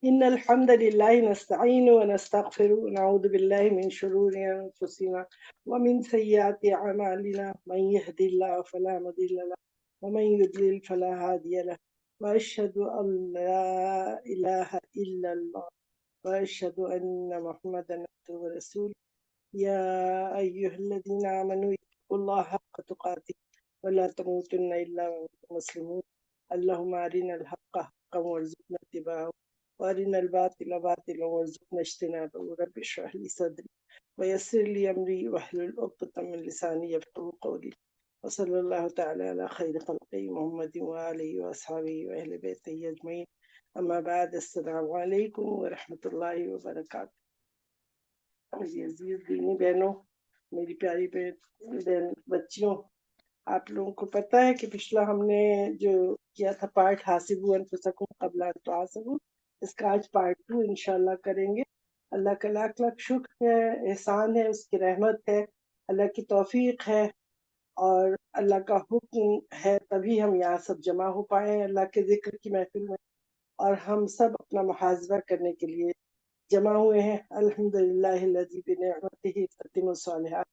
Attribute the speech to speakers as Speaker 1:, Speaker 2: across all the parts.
Speaker 1: إن الحمد لله نستعين ونستغفر ونعوذ بالله من شرور أنفسنا ومن سيئات أعمالنا من يهد الله فلا مضل له ومن يضلل فلا هادي له وأشهد أن لا إله إلا الله وأشهد أن محمدا عبده ورسوله يا أيها الذين آمنوا اتقوا الله حق تقاته ولا تموتن إلا وأنتم مسلمون اللهم أرنا الحق حقا وارزقنا اتباعه وأرنا الباطل باطلا وارزقنا اجتنابه رب اشرح لي صدري ويسر لي أمري واحلل عقدة من لساني يفقهوا قولي وصلى الله تعالى على خير خلقه محمد وآله وأصحابه وأهل بيته أجمعين أما بعد السلام عليكم ورحمة الله وبركاته میری عزیز دینی بہنوں، میری پیاری بہن بچیوں، آپ لوگوں کو پتہ ہے کہ پچھلا ہم نے جو کیا تھا پارٹ حاسبوا انفسکم قبل ان تحاسبوا، اس کا آج پارٹ 2 انشاءاللہ کریں گے۔ اللہ کا لاکھ لاکھ شکر ہے، احسان ہے، اس کی رحمت ہے، اللہ کی توفیق ہے، اور اللہ کا حکم ہے تبھی ہم یہاں سب جمع ہو پائے ہیں اللہ کے ذکر کی محفل میں، اور ہم سب اپنا محاسبہ کرنے کے لیے جمع ہوئے ہیں۔ الحمدللہ الذی بنعمتہ تتم الصالحات،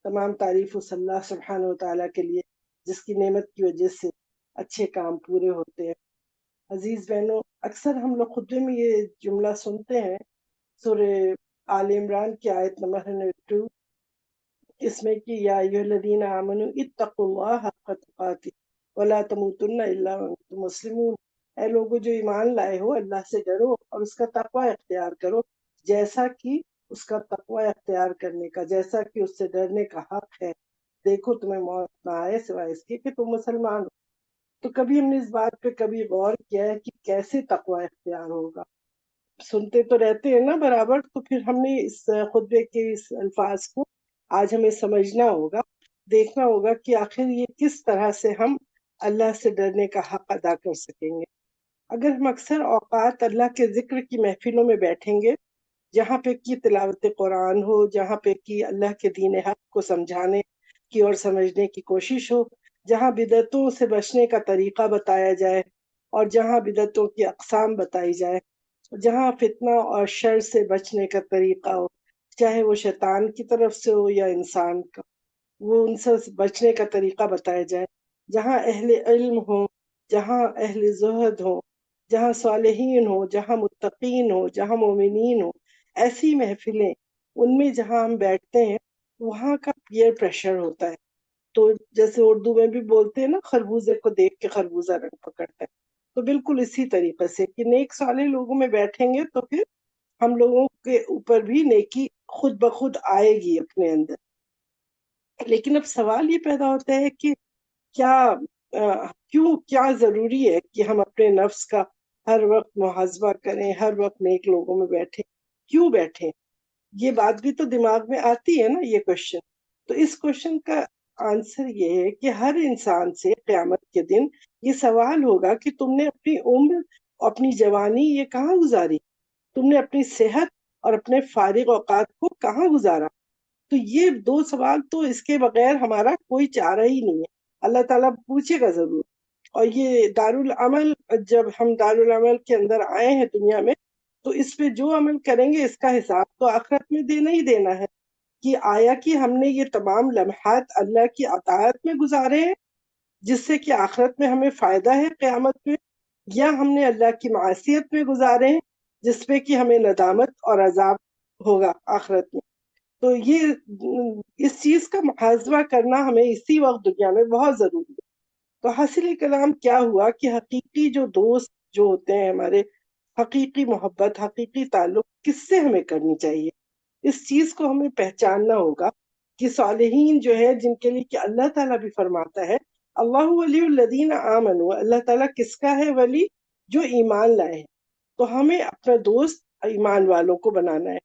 Speaker 1: تمام تعریف اس اللہ سبحانہ وتعالیٰ کے لیے جس کی نعمت کی وجہ سے اچھے کام پورے ہوتے ہیں۔ عزیز بہنوں، اکثر ہم لوگ خطبے میں یہ جملہ سنتے ہیں، سورہ آل عمران کی آیت نمبر 102، اس میں کہ یا ایھا الذین آمنوا اتقوا اللہ حق تقاتہ ولا تموتن الا وانتم مسلمون، اے لوگو جو ایمان لائے ہو، اللہ سے ڈرو اور اس کا تقوی اختیار کرو، جیسا کہ اس کا تقوی اختیار کرنے کا، جیسا کہ اس سے ڈرنے کا حق ہے۔ دیکھو تمہیں موت نہ آئے سوائے اس کے کہ تم مسلمان ہو۔ تو کبھی ہم نے اس بات پہ کبھی غور کیا ہے کہ کیسے تقوی اختیار ہوگا؟ سنتے تو رہتے ہیں نا برابر، تو پھر ہم نے اس خطبے کے اس الفاظ کو آج ہمیں سمجھنا ہوگا، دیکھنا ہوگا کہ آخر یہ کس طرح سے ہم اللہ سے ڈرنے کا حق ادا کر سکیں گے۔ اگر ہم اکثر اوقات اللہ کے ذکر کی محفلوں میں بیٹھیں گے، جہاں پہ کی تلاوت قرآن ہو، جہاں پہ کی اللہ کے دین حق کو سمجھانے کی اور سمجھنے کی کوشش ہو، جہاں بدعتوں سے بچنے کا طریقہ بتایا جائے اور جہاں بدعتوں کی اقسام بتائی جائے، جہاں فتنہ اور شر سے بچنے کا طریقہ ہو، چاہے وہ شیطان کی طرف سے ہو یا انسان کا، وہ ان سے بچنے کا طریقہ بتایا جائے، جہاں اہل علم ہو، جہاں اہل زہد ہو، جہاں صالحین ہو، جہاں متقین ہو، جہاں مومنین ہو، ایسی محفلیں ان میں جہاں ہم بیٹھتے ہیں وہاں کا پیئر پریشر ہوتا ہے۔ تو جیسے اردو میں بھی بولتے ہیں نا، خربوزے کو دیکھ کے خربوزہ رنگ پکڑتا ہے، تو بالکل اسی طریقے سے کہ نیک صالح لوگوں میں بیٹھیں گے تو پھر ہم لوگوں کے اوپر بھی نیکی خود بخود آئے گی اپنے اندر۔ لیکن اب سوال یہ پیدا ہوتا ہے کہ کیا ضروری ہے کہ ہم اپنے نفس کا ہر وقت محاسبہ کریں، ہر وقت نیک لوگوں میں بیٹھیں؟ کیوں بیٹھیں؟ یہ بات بھی تو دماغ میں آتی ہے نا، یہ کوشچن۔ تو اس کوشچن کا آنسر یہ ہے کہ ہر انسان سے قیامت کے دن یہ سوال ہوگا کہ تم نے اپنی عمر، اپنی جوانی یہ کہاں گزاری، تم نے اپنی صحت اور اپنے فارغ اوقات کو کہاں گزارا؟ تو یہ دو سوال تو اس کے بغیر ہمارا کوئی چارہ ہی نہیں ہے، اللہ تعالیٰ پوچھے گا ضرور۔ اور یہ دارالعمل، جب ہم دارالعمل کے اندر آئے ہیں دنیا میں، تو اس پہ جو عمل کریں گے اس کا حساب تو آخرت میں دینا ہی دینا ہے، کہ آیا کہ ہم نے یہ تمام لمحات اللہ کی اطاعت میں گزارے ہیں جس سے کہ آخرت میں ہمیں فائدہ ہے قیامت میں، یا ہم نے اللہ کی معصیت میں گزارے ہیں جس پہ کہ ہمیں ندامت اور عذاب ہوگا آخرت میں۔ تو یہ اس چیز کا محاسبہ کرنا ہمیں اسی وقت دنیا میں بہت ضروری ہے۔ تو حاصل کلام کیا ہوا کہ حقیقی جو دوست جو ہوتے ہیں ہمارے، حقیقی محبت، حقیقی تعلق کس سے ہمیں کرنی چاہیے، اس چیز کو ہمیں پہچاننا ہوگا کہ صالحین جو ہے، جن کے لیے کہ اللہ تعالیٰ بھی فرماتا ہے اللہ ولی الذین آمنوا، اللہ تعالیٰ کس کا ہے ولی؟ جو ایمان لائے ہیں۔ تو ہمیں اپنا دوست ایمان والوں کو بنانا ہے،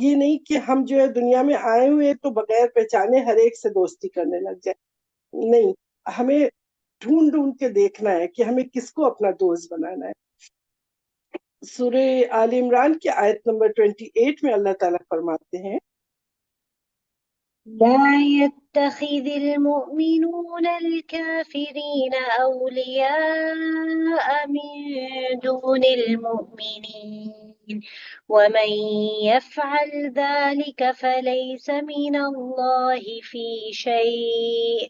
Speaker 1: یہ نہیں کہ ہم جو ہے دنیا میں آئے ہوئے تو بغیر پہچانے ہر ایک سے دوستی کرنے لگ جائے، نہیں، ہمیں ڈھونڈ ڈھونڈ کے دیکھنا ہے کہ ہمیں کس کو اپنا دوست بنانا ہے۔ سورہ آل عمران کی آیت نمبر 28 میں اللہ تعالیٰ فرماتے ہیں
Speaker 2: لا يتخذ المؤمنون الكافرين أولياء من دون المؤمنين ومن يفعل ذلك فليس من الله في شيء.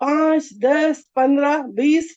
Speaker 1: 5, 10, 15, 20,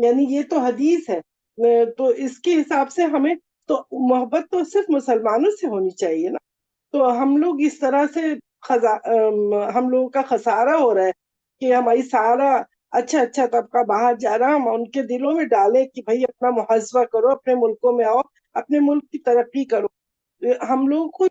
Speaker 1: یعنی یہ تو حدیث ہے. تو اس کے حساب سے ہمیں تو محبت تو صرف مسلمانوں سے ہونی چاہیے نا. تو ہم لوگ اس طرح سے ہم لوگوں کا خسارہ ہو رہا ہے کہ ہماری سارا اچھا اچھا طبقہ باہر جا رہا، ہم ان کے دلوں میں ڈالیں کہ بھائی اپنا محاسبہ کرو، اپنے ملکوں میں آؤ، اپنے ملک کی ترقی کرو. ہم لوگوں کو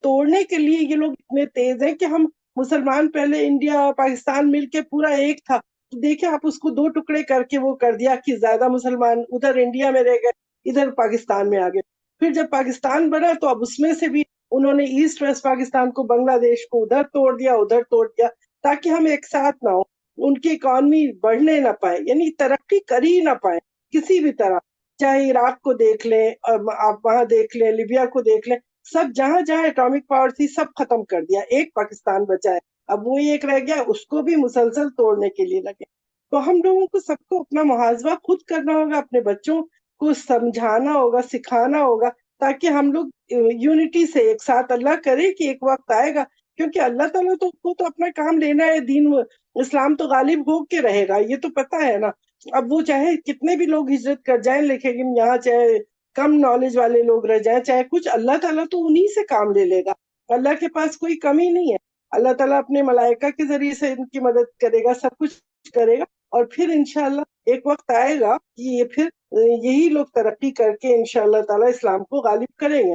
Speaker 1: توڑنے کے لیے یہ لوگ اتنے تیز ہیں کہ ہم مسلمان پہلے انڈیا اور پاکستان مل کے پورا ایک تھا، تو دیکھیں آپ اس کو دو ٹکڑے کر کے وہ کر دیا کہ زیادہ مسلمان ادھر انڈیا میں رہ گئے، ادھر پاکستان میں آ گئے. پھر جب پاکستان بڑھا تو اب اس میں سے بھی انہوں نے ایسٹ ویسٹ پاکستان کو، بنگلہ دیش کو ادھر توڑ دیا ادھر توڑ دیا، تاکہ ہم ایک ساتھ نہ ہو، ان کی اکانومی بڑھنے نہ پائے، یعنی ترقی کر ہی نہ پائے کسی بھی طرح. چاہے عراق کو دیکھ لیں، آپ وہاں دیکھ لیں، لیبیا کو دیکھ لیں، سب جہاں جہاں اٹامک پاور تھی سب ختم کر دیا، ایک پاکستان بچا ہے، اب وہ ایک رہ گیا، اس کو بھی مسلسل توڑنے کے لیے لگے. تو ہم لوگوں کو سب کو اپنا محاسبہ خود کرنا ہوگا، اپنے بچوں کو سمجھانا ہوگا، سکھانا ہوگا، تاکہ ہم لوگ یونٹی سے ایک ساتھ. اللہ کرے کہ ایک وقت آئے گا، کیونکہ اللہ تعالیٰ تو اپنا کام لینا ہے، دین اسلام تو غالب ہو کے رہے گا، یہ تو پتہ ہے نا. اب وہ چاہے کتنے بھی لوگ ہجرت کر جائیں، لیکن یہاں چاہے کم نالج والے لوگ رہ جائیں، چاہے کچھ، اللہ تعالیٰ تو انہی سے کام لے لے گا. اللہ کے پاس کوئی کمی نہیں ہے. اللہ تعالیٰ اپنے ملائکہ کے ذریعے سے ان کی مدد کرے گا، سب کچھ کرے گا، اور پھر انشاءاللہ ایک وقت آئے گا کہ یہ پھر یہی لوگ ترقی کر کے انشاءاللہ تعالیٰ اسلام کو غالب کریں گے.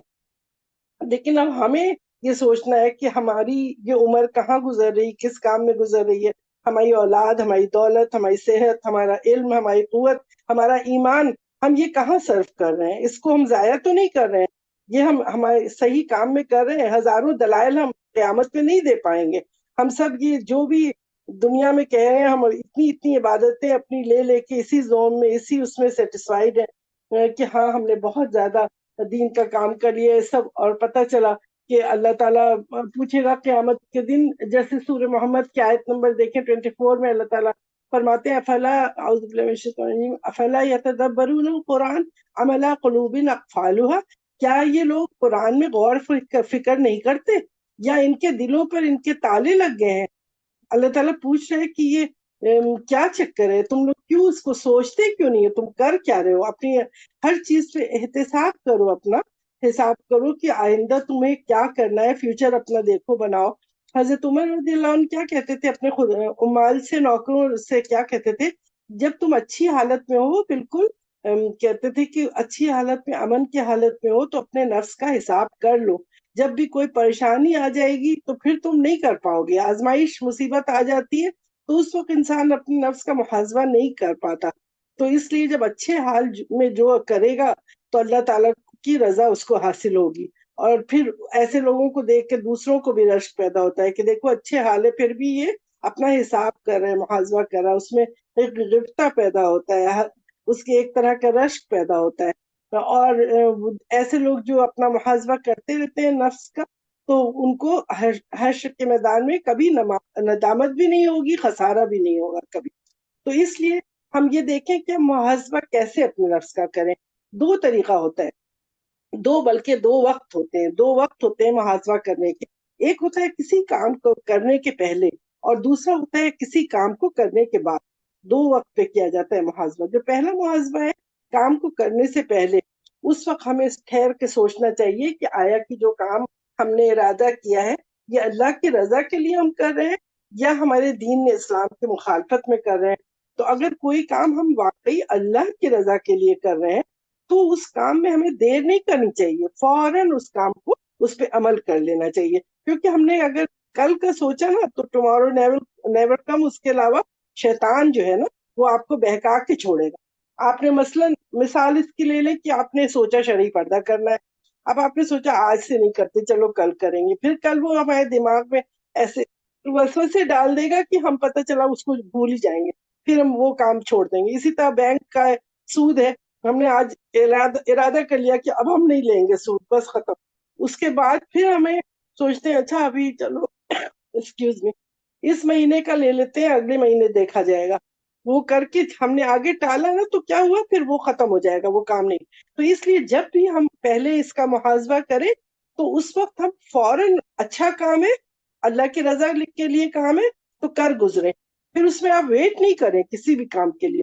Speaker 1: لیکن اب ہمیں یہ سوچنا ہے کہ ہماری یہ عمر کہاں گزر رہی، کس کام میں گزر رہی ہے، ہماری اولاد، ہماری دولت، ہماری صحت، ہمارا علم، ہماری قوت، ہمارا ایمان، ہم یہ کہاں صرف کر رہے ہیں؟ اس کو ہم ضائع تو نہیں کر رہے ہیں؟ یہ ہم ہمارے صحیح کام میں کر رہے ہیں؟ ہزاروں دلائل ہم قیامت میں نہیں دے پائیں گے. ہم سب یہ جو بھی دنیا میں کہہ رہے ہیں، ہم اتنی عبادتیں اپنی لے لے کے اسی زون میں، اسی اس میں سیٹسفائیڈ ہیں کہ ہاں ہم نے بہت زیادہ دین کا کام کر لیا ہے سب، اور پتہ چلا کہ اللہ تعالیٰ پوچھے گا قیامت کے دن. جیسے سورہ محمد کی آیت نمبر دیکھیں 24 میں اللہ تعالیٰ فرماتے ہیں افلا اعوذ باللہ من الشیطان الرجیم افلا یتدبرون القرآن ام علی قلوب اقفالها، کیا یہ لوگ قرآن میں غور فکر نہیں کرتے، یا ان کے دلوں پر ان کے تالے لگ گئے ہیں؟ اللہ تعالیٰ پوچھ رہے کہ یہ کیا چکر ہے، تم لوگ کیوں اس کو سوچتے کیوں نہیں ہو، تم کر کیا رہے ہو؟ اپنی ہر چیز پہ احتساب کرو، اپنا حساب کرو کہ آئندہ تمہیں کیا کرنا ہے، فیوچر اپنا دیکھو، بناؤ. حضرت عمر رضی اللہ عنہ کیا کہتے تھے اپنے خود عمال سے، نوکروں سے کیا کہتے تھے؟ جب تم اچھی حالت میں ہو، بالکل کہتے تھے کہ اچھی حالت میں، امن کی حالت میں ہو تو اپنے نفس کا حساب کر لو، جب بھی کوئی پریشانی آ جائے گی تو پھر تم نہیں کر پاؤ گے، آزمائش مصیبت آ جاتی ہے تو اس وقت انسان اپنے نفس کا محاسبہ نہیں کر پاتا. تو اس لیے جب اچھے حال میں جو کرے گا تو اللہ تعالیٰ کی رضا اس کو حاصل ہوگی، اور پھر ایسے لوگوں کو دیکھ کے دوسروں کو بھی رشک پیدا ہوتا ہے کہ دیکھو اچھے حال ہے پھر بھی یہ اپنا حساب کر رہے ہیں، محاسبہ کر رہا ہے، اس میں ایک غبطہ پیدا ہوتا ہے، اس کے ایک طرح کا رشک پیدا ہوتا ہے. اور ایسے لوگ جو اپنا محاسبہ کرتے رہتے ہیں نفس کا، تو ان کو حشر کے میدان میں کبھی ندامت بھی نہیں ہوگی، خسارہ بھی نہیں ہوگا کبھی. تو اس لیے ہم یہ دیکھیں کہ محاسبہ کیسے اپنے نفس کا کریں. دو طریقہ ہوتا ہے، دو بلکہ دو وقت ہوتے ہیں، دو وقت ہوتے ہیں محاسبہ کرنے کے. ایک ہوتا ہے کسی کام کو کرنے کے پہلے، اور دوسرا ہوتا ہے کسی کام کو کرنے کے بعد. دو وقت پہ کیا جاتا ہے محاسبہ. جو پہلا محاسبہ ہے کام کو کرنے سے پہلے، اس وقت ہمیں ٹھہر کے سوچنا چاہیے کہ آیا کہ جو کام ہم نے ارادہ کیا ہے یہ اللہ کی رضا کے لیے ہم کر رہے ہیں یا ہمارے دین اسلام کے مخالفت میں کر رہے ہیں. تو اگر کوئی کام ہم واقعی اللہ کی رضا کے لیے کر رہے ہیں تو اس کام میں ہمیں دیر نہیں کرنی چاہیے، فوراً اس کام کو اس پہ عمل کر لینا چاہیے. کیونکہ ہم نے اگر کل کا سوچا نا تو ٹمارو نیور کم. اس کے علاوہ شیطان جو ہے نا وہ آپ کو بہکا کے چھوڑے گا. آپ نے مثال اس کی لے لیں کہ آپ نے سوچا شرعی پردہ کرنا ہے، اب آپ نے سوچا آج سے نہیں کرتے، چلو کل کریں گے، پھر کل وہ ہمارے دماغ میں ایسے وسوسے ڈال دے گا کہ ہم پتہ چلا اس کو بھول ہی جائیں گے، پھر ہم وہ کام چھوڑ دیں گے. اسی طرح بینک کا سود ہے، ہم نے آج ارادہ کر لیا کہ اب ہم نہیں لیں گے سود، بس ختم. اس کے بعد پھر ہمیں سوچتے ہیں اچھا ابھی چلو ایکسکیوز می اس مہینے کا لے لیتے ہیں، اگلے مہینے دیکھا جائے گا. وہ کر کے ہم نے آگے ٹالا نا تو کیا ہوا، پھر وہ ختم ہو جائے گا، وہ کام نہیں. تو اس لیے جب بھی ہم پہلے اس کا محاسبہ کریں تو اس وقت ہم فوراً اچھا کام ہے، اللہ کی رضا کے لیے کام ہے تو کر گزرے، پھر اس میں آپ ویٹ نہیں کریں کسی بھی کام کے لیے.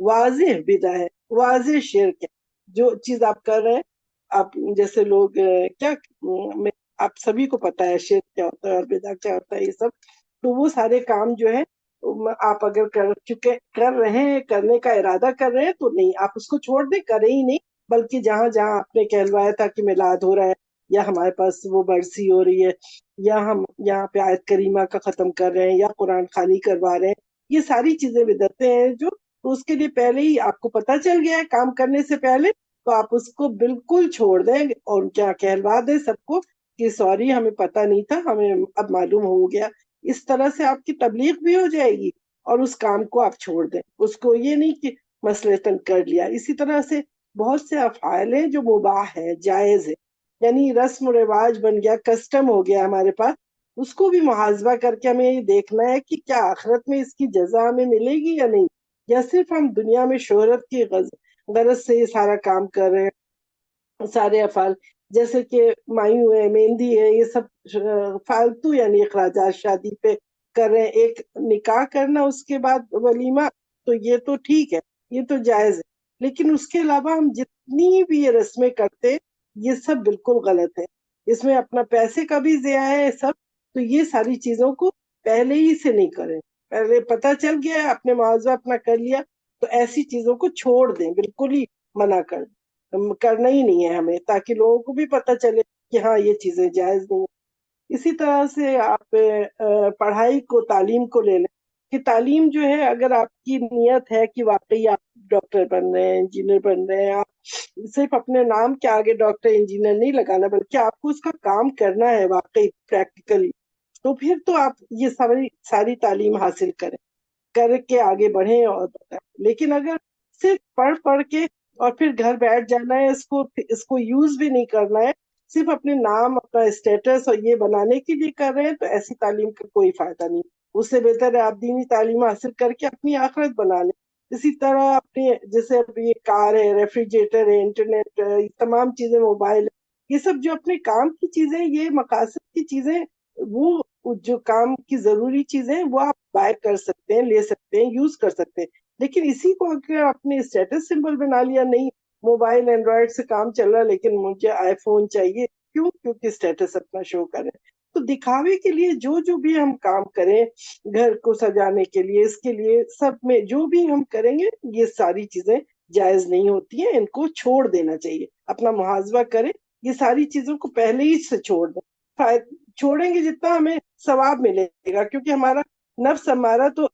Speaker 1: واضح بدع ہے، واضح شرک ہے جو چیز آپ کر رہے ہیں. آپ جیسے لوگ کیا آپ سبھی کو پتا ہے شرک کیا ہوتا ہے اور بدع کیا ہوتا ہے، یہ سب. تو وہ سارے کام جو ہے آپ اگر کر رہے ہیں، کرنے کا ارادہ کر رہے ہیں تو نہیں، آپ اس کو چھوڑ دیں، کریں ہی نہیں. بلکہ جہاں جہاں آپ نے کہلوایا تھا کہ میلاد ہو رہا ہے یا ہمارے پاس وہ برسی ہو رہی ہے یا ہم یہاں پہ آیت کریمہ کا ختم کر رہے ہیں یا قرآن خوانی کروا رہے ہیں، یہ ساری چیزیں بدعتیں ہیں جو تو اس کے لیے پہلے ہی آپ کو پتا چل گیا ہے کام کرنے سے پہلے، تو آپ اس کو بالکل چھوڑ دیں اور کیا کہلوا دیں سب کو کہ سوری ہمیں پتا نہیں تھا، ہمیں اب معلوم ہو گیا. اس طرح سے آپ کی تبلیغ بھی ہو جائے گی اور اس کام کو آپ چھوڑ دیں، اس کو یہ نہیں کہ مصلحتاً کر لیا. اسی طرح سے بہت سے افعال ہیں جو مباح ہے، جائز ہے، یعنی رسم و رواج بن گیا، کسٹم ہو گیا ہمارے پاس. اس کو بھی محاسبہ کر کے ہمیں یہ دیکھنا ہے کہ کیا آخرت میں اس کی جزا ہمیں ملے گی یا نہیں، یا صرف ہم دنیا میں شہرت کی غرض سے یہ سارا کام کر رہے ہیں. سارے افعال جیسے کہ مایوں ہے، مہندی ہے، یہ سب فالتو یعنی اخراجات شادی پہ کر رہے ہیں. ایک نکاح کرنا اس کے بعد ولیمہ، تو یہ تو ٹھیک ہے، یہ تو جائز ہے. لیکن اس کے علاوہ ہم جتنی بھی یہ رسمیں کرتے یہ سب بالکل غلط ہے. اس میں اپنا پیسے کا بھی ضیاع ہے سب. تو یہ ساری چیزوں کو پہلے ہی سے نہیں کریں، پہلے پتہ چل گیا اپنے معاوضہ اپنا کر لیا تو ایسی چیزوں کو چھوڑ دیں، بالکل ہی منع کر دیں، کرنا ہی نہیں ہے ہمیں، تاکہ لوگوں کو بھی پتہ چلے کہ ہاں یہ چیزیں جائز نہیں ہیں. اسی طرح سے آپ پڑھائی کو، تعلیم کو لے لیں کہ تعلیم جو ہے اگر آپ کی نیت ہے کہ واقعی آپ ڈاکٹر بن رہے ہیں، انجینئر بن رہے ہیں، آپ صرف اپنے نام کے آگے ڈاکٹر انجینئر نہیں لگانا بلکہ آپ کو اس کا کام کرنا ہے واقعی پریکٹیکلی، تو پھر تو آپ یہ ساری تعلیم حاصل کریں، کر کے آگے بڑھیں اور بتائیں. لیکن اگر صرف پڑھ پڑھ کے اور پھر گھر بیٹھ جانا ہے، اس کو یوز بھی نہیں کرنا ہے، صرف اپنے نام، اپنا اسٹیٹس اور یہ بنانے کے لیے کر رہے ہیں، تو ایسی تعلیم کا کوئی فائدہ نہیں. اس سے بہتر ہے آپ دینی تعلیم حاصل کر کے اپنی آخرت بنا لیں. اسی طرح اپنے جیسے اب یہ کار ہے، ریفریجریٹر ہے، انٹرنیٹ ہے، یہ تمام چیزیں، موبائل ہے، یہ سب جو اپنے کام کی چیزیں، یہ مقاصد کی چیزیں، وہ جو کام کی ضروری چیزیں وہ آپ بائی کر سکتے ہیں، لے سکتے ہیں، یوز کر سکتے ہیں. لیکن اسی کو اگر آپ نے اسٹیٹس سمبل بنا لیا، نہیں موبائل اینڈرائڈ سے کام چل رہا ہے لیکن مجھے آئی فون چاہیے، کیوں؟ کیونکہ اسٹیٹس اپنا شو کریں. تو دکھاوے کے لیے جو بھی ہم کام کریں، گھر کو سجانے کے لیے، اس کے لیے سب میں جو بھی ہم کریں گے یہ ساری چیزیں جائز نہیں ہوتی ہیں، ان کو چھوڑ دینا چاہیے. اپنا محاسبہ کریں، یہ ساری چیزوں کو پہلے ہی سے چھوڑ دیں. چھوڑیں گے جتنا ہمیں ثواب ملے گا، کیونکہ ہمارا نفس ہمارا تو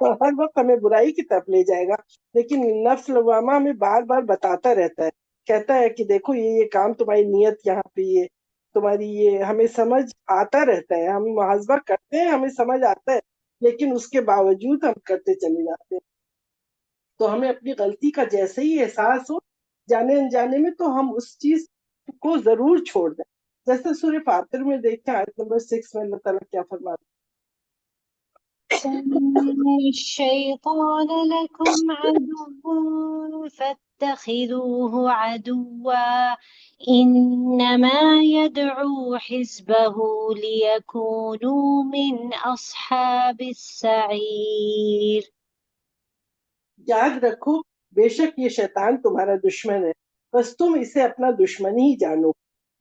Speaker 1: ہر وقت ہمیں برائی کی طرف لے جائے گا، لیکن نفس لوامہ ہمیں بار بار بتاتا رہتا ہے، کہتا ہے کہ دیکھو یہ کام تمہاری نیت یہاں پہ، یہ تمہاری، یہ ہمیں سمجھ آتا رہتا ہے، ہم محاسبہ کرتے ہیں، ہمیں سمجھ آتا ہے، لیکن اس کے باوجود ہم کرتے چلے جاتے ہیں. تو ہمیں اپنی غلطی کا جیسے ہی احساس ہو جانے انجانے میں، تو ہم اس چیز کو ضرور چھوڑ دیں. جیسے سورہ فاتر میں دیکھیں آیت نمبر 6 میں اللہ تعالیٰ کیا فرماتے
Speaker 2: إن الشيطان لكم عدو فاتخذوه عدوا إنما يدعو حزبه ليكونوا من أصحاب السعير.
Speaker 1: یاد رکھو بے شک یہ شیطان تمہارا دشمن ہے، بس تم اسے اپنا دشمن ہی جانو.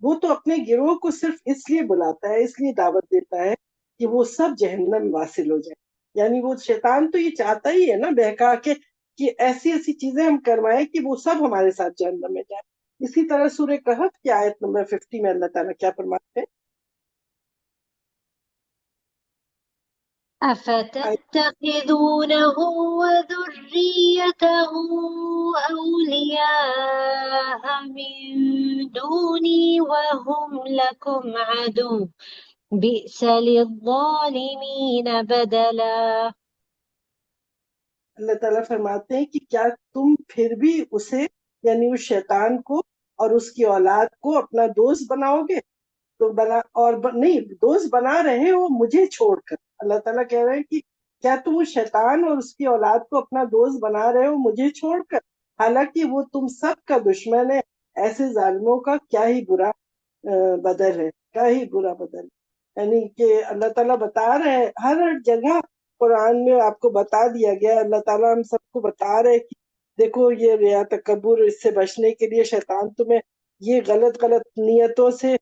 Speaker 1: وہ تو اپنے گروہ کو صرف اس لیے بلاتا ہے، اس لیے دعوت دیتا ہے کہ وہ سب جہنم میں واصل ہو جائے. یعنی وہ شیطان تو یہ چاہتا ہی ہے نا بہکا کے کہ ایسی ایسی چیزیں ہم کروائیں کہ وہ سب ہمارے ساتھ جہنم میں جائے. اسی طرح سورہ کہف کی آیت نمبر 50 میں اللہ تعالیٰ کیا فرماتے ہیں؟
Speaker 2: أفتتخذونه وذريته أولياء من دوني وهم لكم عدو بئس للظالمين بدلا.
Speaker 1: اللہ تعالیٰ فرماتے ہیں کہ کیا تم پھر بھی اسے، یعنی اس شیطان کو اور اس کی اولاد کو اپنا دوست بناؤ گے؟ تو نہیں، دوست بنا رہے ہو مجھے چھوڑ کر. اللہ تعالیٰ کہہ رہے ہیں کہ کیا تم اس شیطان اور اس کی اولاد کو اپنا دوست بنا رہے ہو مجھے چھوڑ کر، حالانکہ وہ تم سب کا دشمن ہے. ایسے ظالموں کا کیا ہی برا بدل ہے، کیا ہی برا بدل. یعنی کہ اللہ تعالیٰ بتا رہے ہیں ہر جگہ قرآن میں آپ کو بتا دیا گیا، اللہ تعالیٰ ہم سب کو بتا رہے کہ دیکھو یہ ریا تکبر، اس سے بچنے کے لیے شیطان تمہیں یہ غلط غلط نیتوں سے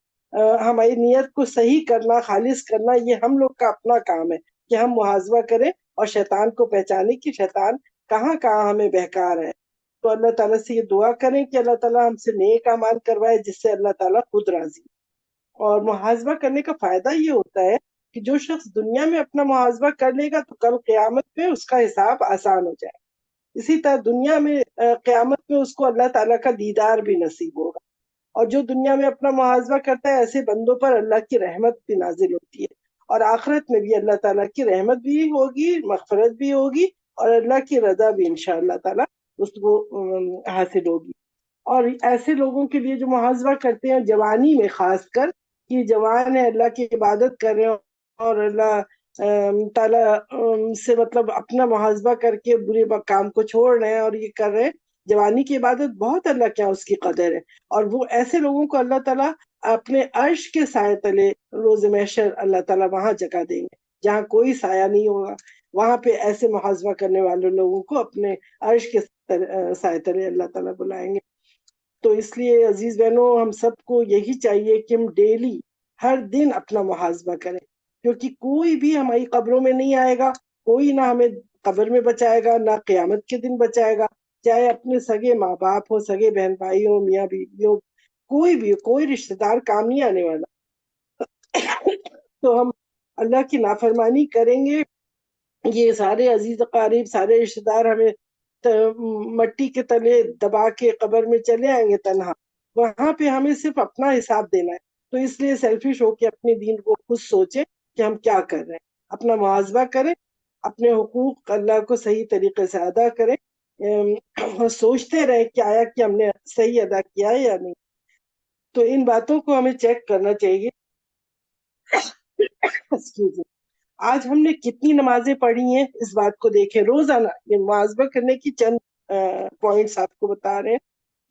Speaker 1: ہماری نیت کو صحیح کرنا، خالص کرنا، یہ ہم لوگ کا اپنا کام ہے کہ ہم محاسبہ کریں اور شیطان کو پہچانیں کہ شیطان کہاں کہاں ہمیں بہکا رہا ہے. تو اللہ تعالیٰ سے یہ دعا کریں کہ اللہ تعالیٰ ہم سے نیک اعمال کروائے جس سے اللہ تعالیٰ خود راضی. اور محاسبہ کرنے کا فائدہ یہ ہوتا ہے کہ جو شخص دنیا میں اپنا محاسبہ کر لے گا تو کل قیامت میں اس کا حساب آسان ہو جائے. اسی طرح دنیا میں قیامت میں اس کو اللہ تعالیٰ کا دیدار بھی نصیب ہوگا. اور جو دنیا میں اپنا محاسبہ کرتا ہے ایسے بندوں پر اللہ کی رحمت بھی نازل ہوتی ہے، اور آخرت میں بھی اللہ تعالیٰ کی رحمت بھی ہوگی، مغفرت بھی ہوگی، اور اللہ کی رضا بھی انشاءاللہ تعالیٰ اس کو حاصل ہوگی. اور ایسے لوگوں کے لیے جو محاسبہ کرتے ہیں جوانی میں خاص کر، کہ جوان ہے، اللہ کی عبادت کر رہے ہیں اور اللہ تعالیٰ سے مطلب اپنا محاسبہ کر کے برے کام کو چھوڑ رہے ہیں اور یہ کر رہے ہیں، جوانی کی عبادت بہت اللہ کے یہاں اس کی قدر ہے. اور وہ ایسے لوگوں کو اللہ تعالیٰ اپنے عرش کے سائے تلے روز محشر اللہ تعالیٰ وہاں جگہ دیں گے جہاں کوئی سایہ نہیں ہوگا. وہاں پہ ایسے محاسبہ کرنے والے لوگوں کو اپنے عرش کے سائے تلے اللہ تعالیٰ بلائیں گے. تو اس لیے عزیز بہنوں ہم سب کو یہی چاہیے کہ ہم ڈیلی ہر دن اپنا محاسبہ کریں، کیونکہ کوئی بھی ہماری قبروں میں نہیں آئے گا، کوئی نہ ہمیں قبر میں بچائے گا نہ قیامت کے دن بچائے گا. چاہے اپنے سگے ماں باپ ہو، سگے بہن بھائی ہو، میاں بیوی ہو، کوئی بھی کوئی رشتہ دار کام نہیں آنے والا. تو ہم اللہ کی نافرمانی کریں گے، یہ سارے عزیز قریب سارے رشتہ دار ہمیں مٹی کے تلے دبا کے قبر میں چلے آئیں گے تنہا. وہاں پہ ہمیں صرف اپنا حساب دینا ہے. تو اس لیے سیلفش ہو کے اپنے دین کو خود سوچیں کہ ہم کیا کر رہے ہیں، اپنا محاسبہ کریں، اپنے حقوق اللہ کو صحیح طریقے سے ادا کریں، اور سوچتے رہیں کہ آیا کہ ہم نے صحیح ادا کیا ہے یا نہیں. تو ان باتوں کو ہمیں چیک کرنا چاہیے. Excuse me. آج ہم نے کتنی نمازیں پڑھی ہیں اس بات کو دیکھیں روزانہ. یہ محاسبہ کرنے کی چند پوائنٹس آپ کو بتا رہے ہیں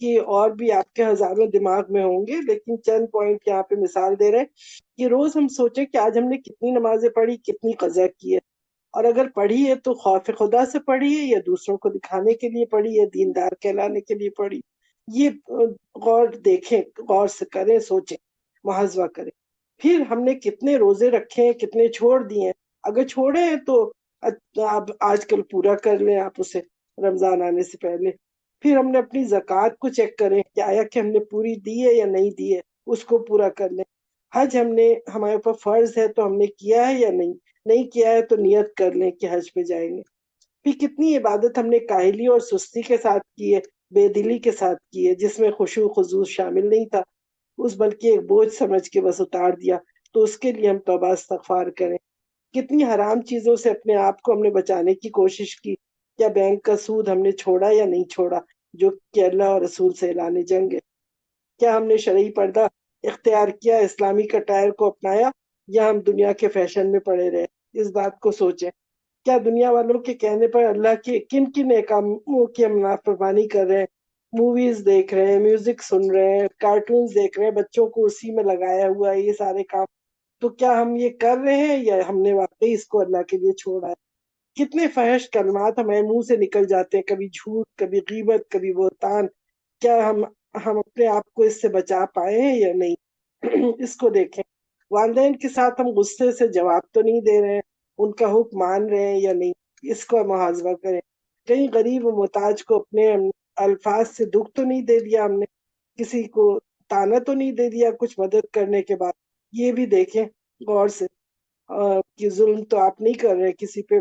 Speaker 1: کہ اور بھی آپ کے ہزاروں دماغ میں ہوں گے، لیکن چند پوائنٹ یہاں پہ مثال دے رہے ہیں کہ روز ہم سوچیں کہ آج ہم نے کتنی نمازیں پڑھی، کتنی قضا کی ہے. اور اگر پڑھی ہے تو خوف خدا سے پڑھی ہے یا دوسروں کو دکھانے کے لیے پڑھی ہے، دیندار کہلانے کے لیے پڑھی. یہ غور دیکھیں، غور سے کریں، سوچیں، محاسبہ کریں. پھر ہم نے کتنے روزے رکھے ہیں، کتنے چھوڑ دیے ہیں. اگر چھوڑے ہیں تو اب آج کل پورا کر لیں آپ اسے رمضان آنے سے پہلے. پھر ہم نے اپنی زکوٰۃ کو چیک کریں کہ آیا کہ ہم نے پوری دی ہے یا نہیں دی ہے، اس کو پورا کر لیں. حج ہم نے ہمارے اوپر فرض ہے تو ہم نے کیا ہے یا نہیں کیا ہے تو نیت کر لیں کہ حج پہ جائیں گے. پھر کتنی عبادت ہم نے کاہلی اور سستی کے ساتھ کی ہے، بے دلی کے ساتھ کی ہے، جس میں خشوع خضوع شامل نہیں تھا، اس بلکہ ایک بوجھ سمجھ کے بس اتار دیا. تو اس کے لیے ہم توبہ استغفار کریں. کتنی حرام چیزوں سے اپنے آپ کو ہم نے بچانے کی کوشش کی. کیا بینک کا سود ہم نے چھوڑا یا نہیں چھوڑا، جو کہ اللہ اور رسول سے اعلان جنگ ہے. کیا ہم نے شرعی پردہ اختیار کیا، اسلامی کٹائر کو اپنایا، یا ہم دنیا کے فیشن میں پڑے رہے. اس بات کو سوچیں. کیا دنیا والوں کے کہنے پر اللہ کے کن کن احکاموں کی ہم نافرمانی کر رہے ہیں. موویز دیکھ رہے ہیں، میوزک سن رہے ہیں، کارٹونز دیکھ رہے ہیں، بچوں کو اسی میں لگایا ہوا ہے یہ سارے کام. تو کیا ہم یہ کر رہے ہیں یا ہم نے واقعی اس کو اللہ کے لیے چھوڑا ہے. کتنے فحش کلمات ہمارے منہ سے نکل جاتے ہیں، کبھی جھوٹ، کبھی غیبت، کبھی بہتان. کیا ہم اپنے آپ کو اس سے بچا پائے ہیں یا نہیں. اس کو دیکھیں. والدین کے ساتھ ہم غصے سے جواب تو نہیں دے رہے ہیں، ان کا حکم مان رہے ہیں یا نہیں، اس کو محاسبہ کریں. کہیں غریب و محتاج کو اپنے الفاظ سے دکھ تو نہیں دے دیا ہم نے، کسی کو تانا تو نہیں دے دیا کچھ مدد کرنے کے بعد. یہ بھی دیکھیں غور سے کہ ظلم تو آپ نہیں کر رہے کسی پہ،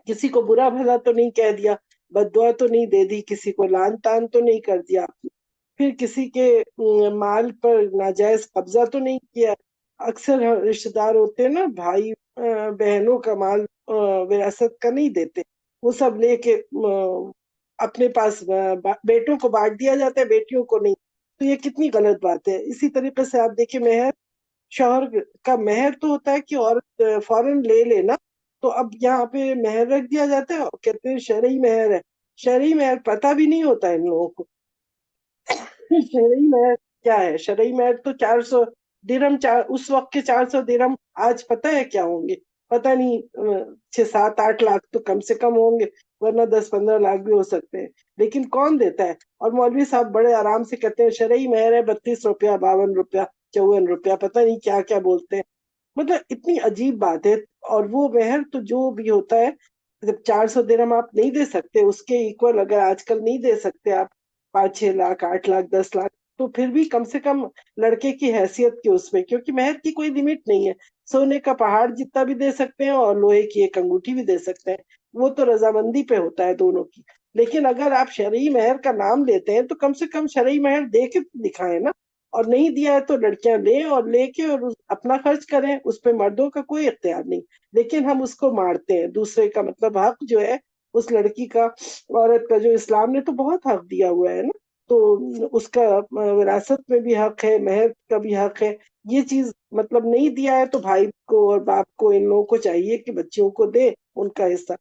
Speaker 1: کسی کو برا بھلا تو نہیں کہہ دیا، بد دعا تو نہیں دے دی، کسی کو لعن تان تو نہیں کر دیا آپ نے، پھر کسی کے مال پر ناجائز قبضہ تو نہیں کیا. اکثر رشتہ دار ہوتے ہیں نا، بھائی بہنوں کا مال وراثت کا نہیں دیتے، وہ سب لے کے اپنے پاس بیٹوں کو بانٹ دیا جاتا ہے، بیٹیوں کو نہیں. تو یہ کتنی غلط بات ہے. اسی طریقے سے آپ دیکھیں مہر، شوہر کا مہر تو ہوتا ہے کہ عورت فوراً لے لینا، تو اب یہاں پہ مہر رکھ دیا جاتا ہے اور کہتے ہیں شرعی مہر ہے. شرعی مہر پتہ بھی نہیں ہوتا ان لوگوں کو. شرعی مہر کیا ہے؟ شرعی مہر تو 400 درہم، اس وقت کے 400 درہم آج پتہ ہے کیا ہوں گے؟ پتہ نہیں 6 7 8 لاکھ تو کم سے کم ہوں گے. ورنہ 10-15 لاکھ بھی ہو سکتے ہیں، لیکن کون دیتا ہے؟ اور مولوی صاحب بڑے آرام سے کہتے ہیں شرعی مہر ہے 32 روپیہ، 52 روپیہ، 54 روپیہ، پتہ نہیں کیا کیا بولتے ہیں. مطلب اتنی عجیب بات ہے. اور وہ مہر تو جو بھی ہوتا ہے، جب 400 درہم آپ نہیں دے سکتے، اس کے ایکول اگر آج کل نہیں دے سکتے آپ 5-6 لاکھ، 8 لاکھ، 10 لاکھ، تو پھر بھی کم سے کم لڑکے کی حیثیت کے اس میں، کیونکہ مہر کی کوئی لمٹ نہیں ہے. سونے کا پہاڑ جتنا بھی دے سکتے ہیں اور لوہے کی ایک انگوٹھی بھی دے سکتے ہیں، وہ تو رضامندی پہ ہوتا ہے دونوں کی. لیکن اگر آپ شرعی مہر کا نام لیتے ہیں تو کم سے کم شرعی مہر دے کے دکھائیں نا. اور نہیں دیا ہے تو لڑکیاں لیں اور لے کے اور اپنا خرچ کریں، اس پہ مردوں کا کوئی اختیار نہیں. لیکن ہم اس کو مارتے ہیں. دوسرے کا مطلب حق جو ہے اس لڑکی کا، عورت کا، جو اسلام نے تو بہت حق دیا ہوا ہے نا، تو اس کا وراثت میں بھی حق ہے، مہر کا بھی حق ہے. یہ چیز مطلب نہیں دیا ہے تو بھائی کو اور باپ کو، ان لوگوں کو چاہیے کہ بچیوں کو دے ان کا حصہ.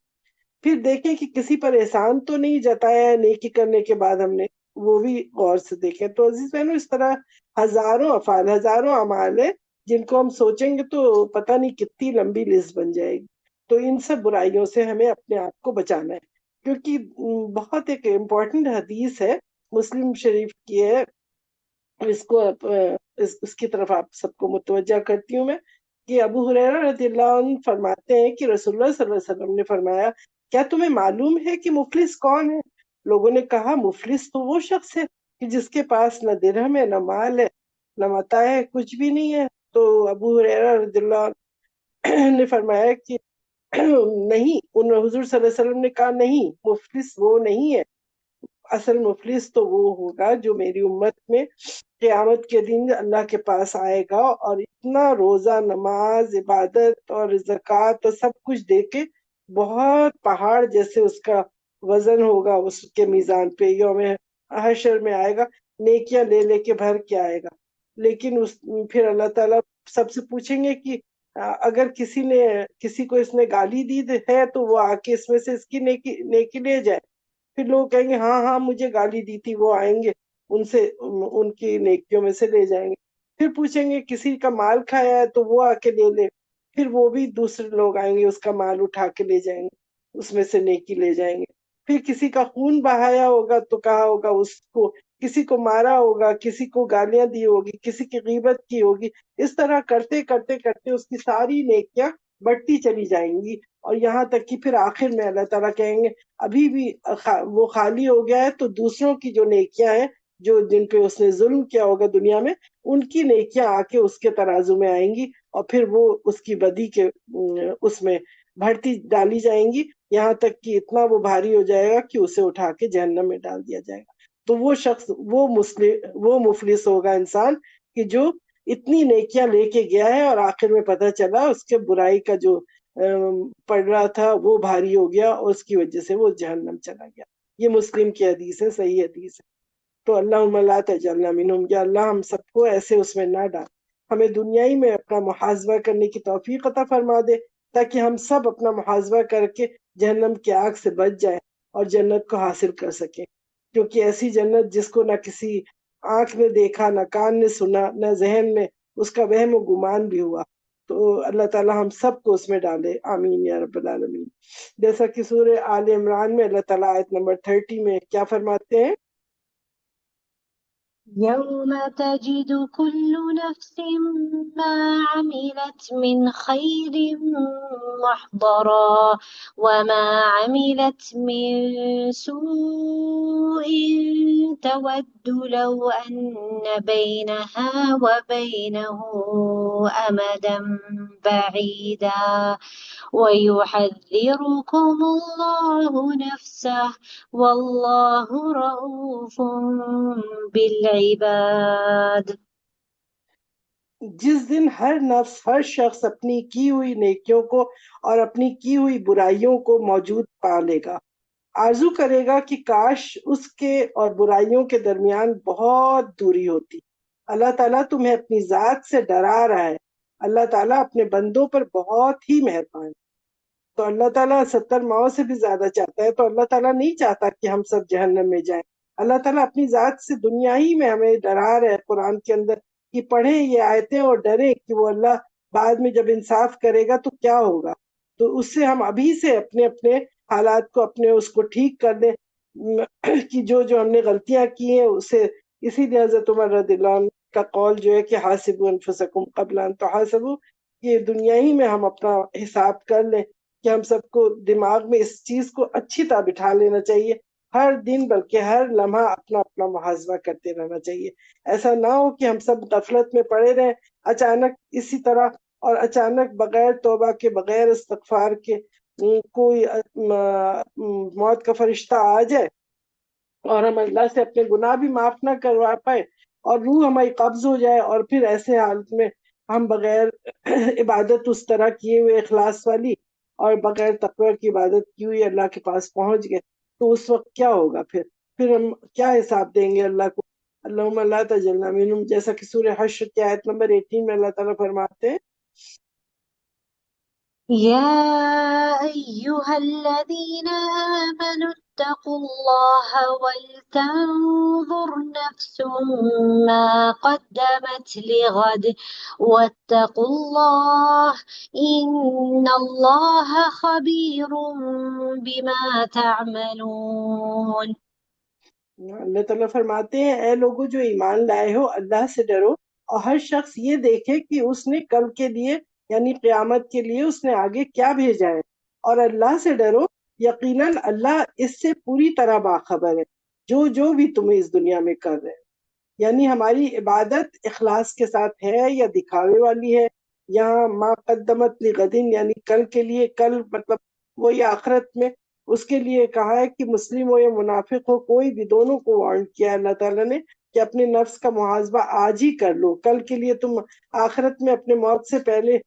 Speaker 1: پھر دیکھیں کہ کسی پر احسان تو نہیں جتایا ہے نیکی کرنے کے بعد ہم نے، وہ بھی غور سے دیکھیں. تو عزیز بہنوں، اس طرح ہزاروں افعال، ہزاروں اعمال ہیں جن کو ہم سوچیں گے تو پتہ نہیں کتنی لمبی لسٹ بن جائے گی. تو ان سب برائیوں سے ہمیں اپنے آپ کو بچانا ہے، کیونکہ بہت ایک امپورٹنٹ حدیث ہے، مسلم شریف کی ہے. اس کو اس کی طرف آپ سب کو متوجہ کرتی ہوں میں، کہ ابو ہریرہ رضی اللہ عنہ فرماتے ہیں کہ رسول اللہ صلی اللہ علیہ وسلم نے فرمایا، کیا تمہیں معلوم ہے کہ مفلس کون ہے؟ لوگوں نے کہا مفلس تو وہ شخص ہے کہ جس کے پاس نہ درہم ہے، نہ مال ہے، نہ متاع ہے، کچھ بھی نہیں ہے. تو ابو ہریرہ رضی اللہ عنہ نے فرمایا کہ نہیں. ان حضور صلی اللہ علیہ وسلم نے کہا نہیں، مفلس وہ نہیں ہے. اصل مفلس تو وہ ہوگا جو میری امت میں قیامت کے دن اللہ کے پاس آئے گا اور اتنا روزہ، نماز، عبادت اور زکوٰۃ اور سب کچھ دے کے بہت پہاڑ جیسے اس کا وزن ہوگا اس کے میزان پہ، یوم حشر میں آئے گا، نیکیاں لے لے کے بھر کے آئے گا. لیکن پھر اللہ تعالیٰ سب سے پوچھیں گے کہ اگر کسی کو اس نے گالی دی ہے تو وہ آ کے اس میں سے اس کی نیکی لے جائے. پھر لوگ کہیں گے ہاں ہاں مجھے گالی دی تھی، وہ آئیں گے ان سے ان کی نیکیوں میں سے لے جائیں گے. پھر پوچھیں گے کسی کا مال کھایا ہے تو وہ آ کے لے لے. پھر وہ بھی دوسرے لوگ آئیں گے، اس کا مال اٹھا کے لے جائیں گے، اس میں سے نیکی لے جائیں گے. پھر کسی کا خون بہایا ہوگا تو کہا ہوگا اس کو، کسی کو مارا ہوگا، کسی کو گالیاں دی ہوگی، کسی کی غیبت کی ہوگی. اس طرح کرتے کرتے کرتے اس کی ساری نیکیاں بڑھتی چلی جائیں گی. اور یہاں تک کہ پھر آخر میں اللہ تعالیٰ کہیں گے ابھی بھی وہ خالی ہو گیا ہے، تو دوسروں کی جو نیکیاں ہیں، جو جن پہ اس نے ظلم کیا ہوگا دنیا میں، ان کی نیکیاں آ کے اس کے ترازو میں آئیں گی، اور پھر وہ اس کی بدی کے اس میں بھرتی ڈالی جائیں گی، یہاں تک کہ اتنا وہ بھاری ہو جائے گا کہ اسے اٹھا کے جہنم میں ڈال دیا جائے گا. تو وہ شخص، وہ مفلس ہوگا انسان کہ جو اتنی نیکیاں لے کے گیا ہے اور آخر میں پتہ چلا اس کے برائی کا جو پڑ رہا تھا وہ بھاری ہو گیا اور اس کی وجہ سے وہ جہنم چلا گیا. یہ مسلم کی حدیث ہے، صحیح حدیث ہے. تو اللہم لا تجعلنا منہم، یا اللہ ہم سب کو ایسے اس میں نہ ڈال. ہمیں دنیائی میں اپنا محاسبہ کرنے کی توفیق عطا فرما دے، تاکہ ہم سب اپنا محاسبہ کر کے جہنم کی آگ سے بچ جائیں اور جنت کو حاصل کر سکیں. کیونکہ ایسی جنت جس کو نہ کسی آنکھ نے دیکھا، نہ کان نے سنا، نہ ذہن میں اس کا وہم و گمان بھی ہوا. تو اللہ تعالی ہم سب کو اس میں ڈالے، آمین یا رب العالمین. جیسا کہ سورہ آل عمران میں اللہ تعالیٰ آیت نمبر 30 میں کیا فرماتے ہیں؟
Speaker 2: يوم تجد كل نفس ما عملت من خير محضرا وما عملت من سوء تود لو أن بينها وبينه أمدا بعيدا ويحذركم الله نفسه والله رؤوف بالعباد.
Speaker 1: جس دن ہر نفس، ہر شخص اپنی کی ہوئی نیکیوں کو اور اپنی کی ہوئی برائیوں کو موجود پا لے گا، آرزو کرے گا کہ کاش اس کے اور برائیوں کے درمیان بہت دوری ہوتی. اللہ تعالیٰ تمہیں اپنی ذات سے ڈرا رہا ہے. اللہ تعالیٰ اپنے بندوں پر بہت ہی مہربان ہے. تو اللہ تعالیٰ 70 ماؤں سے بھی زیادہ چاہتا ہے. تو اللہ تعالیٰ نہیں چاہتا کہ ہم سب جہنم میں جائیں. اللہ تعالیٰ اپنی ذات سے دنیا ہی میں ہمیں ڈرا رہا ہے قرآن کے اندر، کہ پڑھیں یہ آیتیں اور ڈریں کہ وہ اللہ بعد میں جب انصاف کرے گا تو کیا ہوگا. تو اس سے ہم ابھی سے اپنے اپنے حالات کو اپنے اس کو ٹھیک کر دیں کہ جو جو ہم نے غلطیاں کی ہیں اسے، اسی لیے حضرت عمر رضی اللہ عنہ کا قول جو ہے کہ حاسبوا انفسکم قبل ان تحاسبوا، کہ دنیا ہی میں ہم اپنا حساب کر لیں، کہ ہم سب کو دماغ میں اس چیز کو اچھی طرح بٹھا لینا چاہیے ہر دن، بلکہ ہر لمحہ اپنا اپنا محاسبہ کرتے رہنا چاہیے۔ ایسا نہ ہو کہ ہم سب غفلت میں پڑے رہیں اچانک اسی طرح، اور اچانک بغیر توبہ کے بغیر استغفار کے کوئی موت کا فرشتہ آ جائے اور ہم اللہ سے اپنے گناہ بھی معاف نہ کروا پائے اور روح ہماری قبض ہو جائے، اور پھر ایسے حالت میں ہم بغیر عبادت اس طرح کیے ہوئے اخلاص والی اور بغیر تقوی کی عبادت کی ہوئی اللہ کے پاس پہنچ گئے، تو اس وقت کیا ہوگا؟ پھر ہم کیا حساب دیں گے اللہ کو؟ اللہم لا تجعلنا منہم، جیسا کہ سورہ حشر کی آیت نمبر 18 میں اللہ تعالیٰ فرماتے ہیں
Speaker 2: يا أيها الذين آمنوا اتقوا الله ولتنظر نفس ما قدمت لغد واتقوا الله إن الله خبير بما تعملون۔
Speaker 1: اللہ تعالیٰ فرماتے ہیں اے لوگو جو ایمان لائے ہو، اللہ سے ڈرو اور ہر شخص یہ دیکھے کہ اس نے کل کے لیے یعنی قیامت کے لیے اس نے آگے کیا بھیجا ہے، اور اللہ سے ڈرو، یقیناً اللہ اس سے پوری طرح باخبر ہے جو بھی تمہیں اس دنیا میں کر رہے ہیں۔ یعنی ہماری عبادت اخلاص کے ساتھ ہے یا دکھاوے والی ہے، یہاں ما قدمت لغدن یعنی کل کے لیے، کل مطلب وہی آخرت میں، اس کے لیے کہا ہے کہ مسلم ہو یا منافق ہو کوئی بھی، دونوں کو وارنٹ کیا اللہ تعالیٰ نے کہ اپنے نفس کا محاسبہ آج ہی کر لو، کل کے لیے تم آخرت میں اپنے موت سے پہلے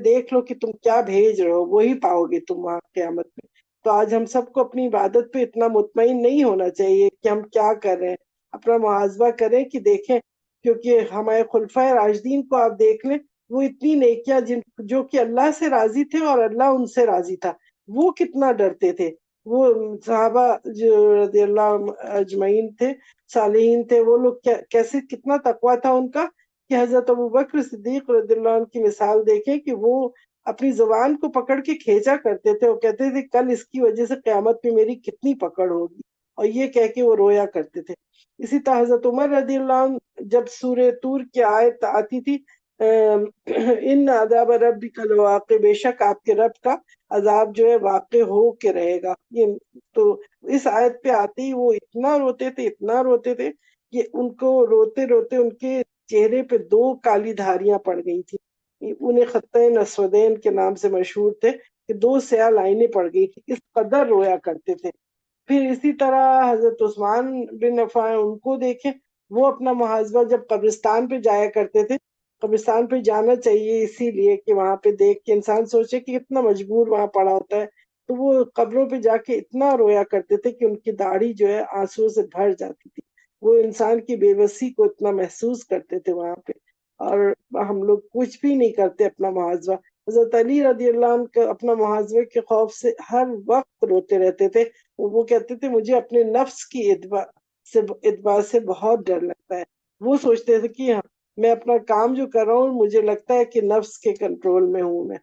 Speaker 1: دیکھ لو کہ تم کیا بھیج رہے ہو، وہی پاؤ گے تم وہاں قیامت میں۔ تو آج ہم سب کو اپنی عبادت پہ اتنا مطمئن نہیں ہونا چاہیے کہ ہم کیا کر رہے ہیں، اپنا محاسبہ کریں کہ دیکھیں، کیونکہ ہمارے خلفائے راشدین کو آپ دیکھ لیں، وہ اتنی نیکیاں جو کہ اللہ سے راضی تھے اور اللہ ان سے راضی تھا، وہ کتنا ڈرتے تھے، وہ صحابہ جو رضی اللہ اجمعین تھے، صالحین تھے، وہ لوگ کیسے کتنا تقویٰ تھا ان کا، کہ حضرت ابوبکر صدیق رضی اللہ عنہ کی مثال دیکھیں کہ وہ اپنی زبان کو پکڑ کے کھینچا کرتے تھے، وہ کہتے تھے کل اس کی وجہ سے قیامت میں میری کتنی پکڑ ہوگی، اور یہ کہہ کے وہ رویا کرتے تھے۔ اسی طرح حضرت عمر رضی اللہ عنہ جب سورہ طور کی آیت آتی تھی ان عذاب ربک لواقع، بے شک آپ کے رب کا عذاب جو ہے واقع ہو کے رہے گا، یہ تو اس آیت پہ آتے ہی وہ اتنا روتے تھے، اتنا روتے تھے کہ ان کو روتے روتے ان کے چہرے پہ 2 کالی دھاریاں پڑ گئی تھی، انہیں خطین اسودین کے نام سے مشہور تھے کہ 2 سیاہ لائنیں پڑ گئی تھی، اس قدر رویا کرتے تھے۔ پھر اسی طرح حضرت عثمان بن عفان، ان کو دیکھیں، وہ اپنا محاسبہ جب قبرستان پہ جایا کرتے تھے، قبرستان پہ جانا چاہیے اسی لیے کہ وہاں پہ دیکھ کے انسان سوچے کہ کتنا مجبور وہاں پڑا ہوتا ہے، تو وہ قبروں پہ جا کے اتنا رویا کرتے تھے کہ ان کی داڑھی جو ہے آنسو سے بھر جاتی تھی، وہ انسان کی بے بسی کو اتنا محسوس کرتے تھے وہاں پہ، اور ہم لوگ کچھ بھی نہیں کرتے اپنا محاسبہ۔ حضرت علی رضی اللہ عنہ کا اپنا محاسبے کے خوف سے ہر وقت روتے رہتے تھے، وہ کہتے تھے مجھے اپنے نفس کی اتباع سے بہت ڈر لگتا ہے، وہ سوچتے تھے کہ میں اپنا کام جو کر رہا ہوں مجھے لگتا ہے کہ نفس کے کنٹرول میں ہوں میں۔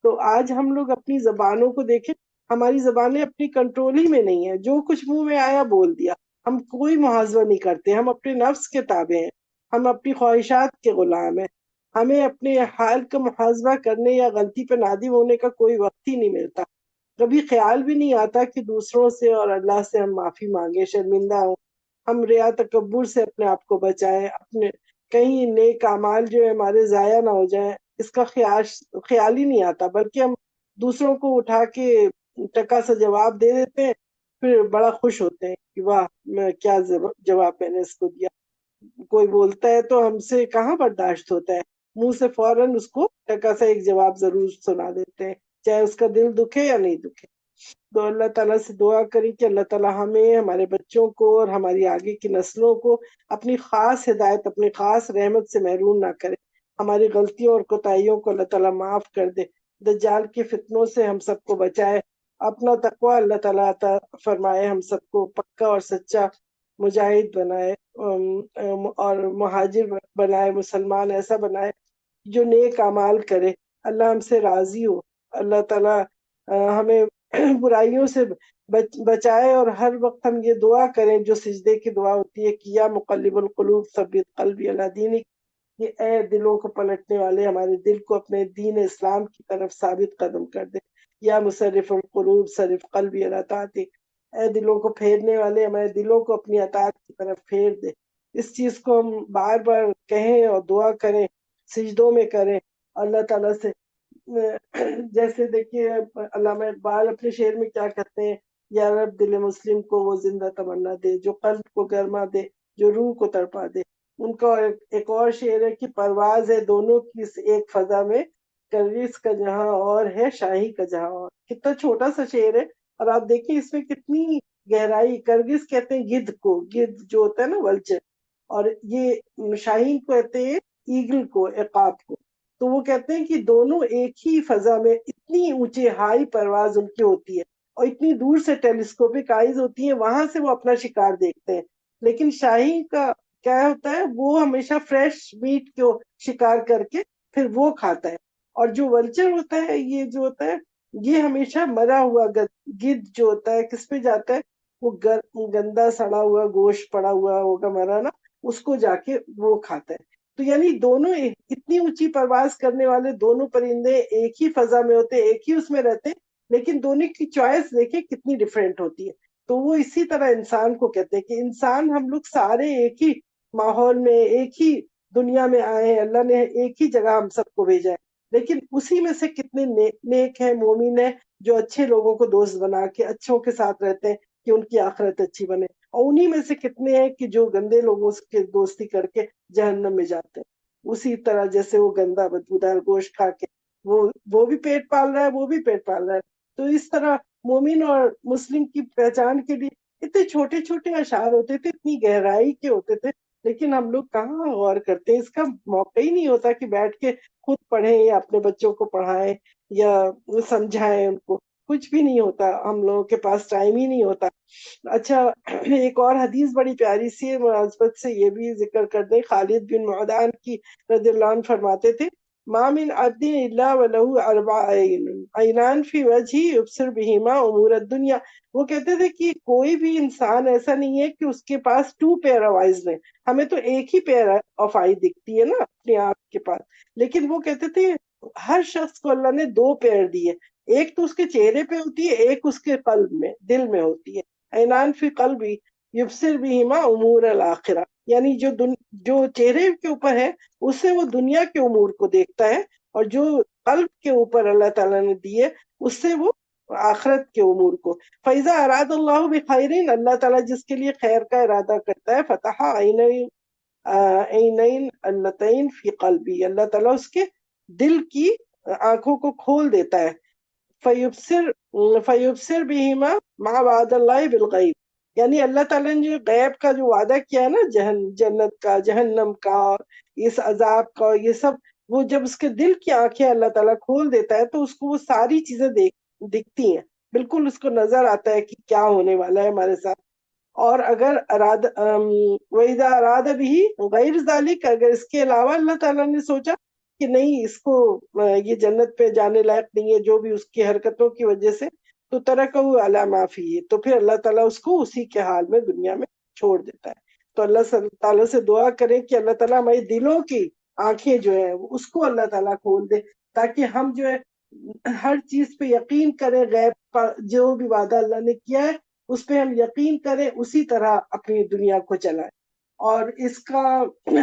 Speaker 1: تو آج ہم لوگ اپنی زبانوں کو دیکھیں، ہماری زبانیں اپنی کنٹرول ہی میں نہیں ہیں، جو کچھ منہ میں آیا بول دیا، ہم کوئی محاسبہ نہیں کرتے، ہم اپنے نفس کے تابع ہیں، ہم اپنی خواہشات کے غلام ہیں، ہمیں اپنے حال کا محاسبہ کرنے یا غلطی پہ نادم ہونے کا کوئی وقت ہی نہیں ملتا، کبھی خیال بھی نہیں آتا کہ دوسروں سے اور اللہ سے ہم معافی مانگے، شرمندہ ہوں، ہم ریا تکبر سے اپنے آپ کو بچائیں، اپنے کہیں نیک اعمال جو ہے ہمارے ضائع نہ ہو جائیں، اس کا خیال ہی نہیں آتا، بلکہ ہم دوسروں کو اٹھا کے ٹکا سا جواب دے دیتے ہیں، پھر بڑا خوش ہوتے ہیں کہ واہ میں کیا جواب میں نے اس کو دیا۔ کوئی بولتا ہے تو ہم سے کہاں برداشت ہوتا ہے، منہ سے فوراً اس کو ٹکا سا ایک جواب ضرور سنا دیتے ہیں، چاہے اس کا دل دکھے یا نہیں دکھے۔ تو اللہ تعالیٰ سے دعا کریں کہ اللہ تعالیٰ ہمیں، ہمارے بچوں کو اور ہماری آگے کی نسلوں کو اپنی خاص ہدایت، اپنی خاص رحمت سے محروم نہ کرے، ہماری غلطیوں اور کوتاہیوں کو اللہ تعالیٰ معاف کر دے، دجال کے فتنوں سے ہم سب کو بچائے، اپنا تقوی اللہ تعالیٰ عطا فرمائے، ہم سب کو پکا اور سچا مجاہد بنائے اور مہاجر بنائے، مسلمان ایسا بنائے جو نیک اعمال کرے، اللہ ہم سے راضی ہو، اللہ تعالیٰ ہمیں برائیوں سے بچائے، اور ہر وقت ہم یہ دعا کریں جو سجدے کی دعا ہوتی ہے کہ یا مقلب القلوب ثبت قلبی علی دینک، کہ اے دلوں کو پلٹنے والے ہمارے دل کو اپنے دین اسلام کی طرف ثابت قدم کر دے، یا مصرف القلوب صرف قلبی علی طاعتک، اے دلوں کو پھیرنے والے ہمارے دلوں کو اپنی اطاعت کی طرف پھیر دے۔ اس چیز کو ہم بار بار کہیں اور دعا کریں، سجدوں میں کریں اللہ تعالیٰ سے۔ جیسے دیکھیے علامہ اقبال اپنے شعر میں کیا کہتے ہیں، یا رب دل مسلم کو وہ زندہ تمنا دے جو قلب کو گرما دے، جو روح کو تڑپا دے۔ ان کا ایک اور شعر ہے کہ پرواز ہے دونوں کی اس ایک فضا میں، کرگس کا جہاں اور ہے شاہی کا جہاں اور۔ کتنا چھوٹا سا شعر ہے، اور آپ دیکھیں اس میں کتنی گہرائی۔ کرگس کہتے ہیں گدھ کو، گدھ جو ہوتا ہے نا ولچر، اور یہ شاہین کو کہتے ہیں ایگل کو، عقاب کو۔ تو وہ کہتے ہیں کہ دونوں ایک ہی فضا میں، اتنی اونچے ہائی پرواز ان کی ہوتی ہے، اور اتنی دور سے ٹیلیسکوپک آئیز ہوتی ہیں، وہاں سے وہ اپنا شکار دیکھتے ہیں۔ لیکن شاہین کا کیا ہوتا ہے، وہ ہمیشہ فریش میٹ کو شکار کر کے پھر وہ کھاتا ہے، اور جو ولچر ہوتا ہے، یہ جو ہوتا ہے، یہ ہمیشہ مرا ہوا گدھ جو ہوتا ہے کس پہ جاتا ہے، وہ گندا سڑا ہوا گوشت پڑا ہوا ہوگا مرا نا، اس کو جا کے وہ کھاتا ہے۔ تو یعنی دونوں اتنی اونچی پرواز کرنے والے دونوں پرندے ایک ہی فضا میں ہوتے، ایک ہی اس میں رہتے، لیکن دونوں کی چوائس دیکھیں کتنی ڈفرینٹ ہوتی ہے۔ تو وہ اسی طرح انسان کو کہتے ہیں کہ انسان ہم لوگ سارے ایک ہی ماحول میں، ایک ہی دنیا میں آئے ہیں، اللہ نے ایک ہی جگہ ہم سب کو بھیجا ہے، لیکن اسی میں سے کتنے نیک ہیں، مومن ہیں، جو اچھے لوگوں کو دوست بنا کے اچھوں کے ساتھ رہتے ہیں کہ ان کی آخرت اچھی بنے، اور انہی میں سے کتنے ہیں کہ جو گندے لوگوں کے دوستی کر کے جہنم میں جاتے ہیں۔ اسی طرح جیسے وہ گندا بدبودار گوشت کھا کے وہ بھی پیٹ پال رہا ہے، وہ بھی پیٹ پال رہا ہے۔ تو اس طرح مومن اور مسلم کی پہچان کے لیے اتنے چھوٹے چھوٹے اشعار ہوتے تھے، اتنی گہرائی کے ہوتے تھے، لیکن ہم لوگ کہاں غور کرتے ہیں، اس کا موقع ہی نہیں ہوتا کہ بیٹھ کے خود پڑھیں یا اپنے بچوں کو پڑھائیں یا سمجھائیں ان کو، کچھ بھی نہیں ہوتا، ہم لوگوں کے پاس ٹائم ہی نہیں ہوتا۔ اچھا، ایک اور حدیث بڑی پیاری سی ہے، مناسبت سے یہ بھی ذکر کر دیں، خالد بن معدان کی رضی اللہ عنہ فرماتے تھے، ما من عبد الا وله اربع عینان فی وجہی یبصر بہما امور الدنیا۔ وہ کہتے تھے کہ کوئی بھی انسان ایسا نہیں ہے کہ اس کے پاس 2 pair of eyes نہیں، ہمیں تو ایک ہی pair of eye دکھتی ہے نا اپنے آپ کے پاس، لیکن وہ کہتے تھے ہر شخص کو اللہ نے 2 pair دیے، ایک تو اس کے چہرے پہ ہوتی ہے، ایک اس کے قلب میں، دل میں ہوتی ہے۔ عینان فی قلبی یبصر بہما امور الآخرہ، یعنی جو چہرے کے اوپر ہے اس سے وہ دنیا کے امور کو دیکھتا ہے، اور جو قلب کے اوپر اللہ تعالیٰ نے دیے اس سے وہ آخرت کے امور کو۔ فَإِذَا أَرَادَ اللَّهُ بِخَيْرٍ، اللہ تعالیٰ جس کے لیے خیر کا ارادہ کرتا ہے، فتح عینین اللتین فی قلبی، اللہ تعالیٰ اس کے دل کی آنکھوں کو کھول دیتا ہے، فیبصر بہما مع وعد اللہ بالغیب، یعنی اللہ تعالیٰ نے جو غیب کا جو وعدہ کیا ہے نا، جنت کا، جہنم کا، اس عذاب کا، یہ سب وہ جب اس کے دل کی آنکھیں اللہ تعالیٰ کھول دیتا ہے تو اس کو وہ ساری چیزیں دکھتی ہیں، بالکل اس کو نظر آتا ہے کہ کیا ہونے والا ہے ہمارے ساتھ۔ اور اگر وَإِذَا أَرَادَ بِهِ غَيْرَ ذَلِكَ، اگر اس کے علاوہ اللہ تعالیٰ نے سوچا کہ نہیں اس کو یہ جنت پہ جانے لائق نہیں ہے جو بھی اس کی حرکتوں کی وجہ سے، تو ترکہ علی ما فیہ، تو پھر اللہ تعالیٰ اس کو اسی کے حال میں دنیا میں چھوڑ دیتا ہے۔ تو اللہ تعالیٰ سے دعا کریں کہ اللہ تعالیٰ ہماری دلوں کی آنکھیں جو ہے اس کو اللہ تعالیٰ کھول دے، تاکہ ہم جو ہے ہر چیز پہ یقین کریں، غیب پر جو بھی وعدہ اللہ نے کیا ہے اس پہ ہم یقین کریں، اسی طرح اپنی دنیا کو چلائیں۔ اور اس کا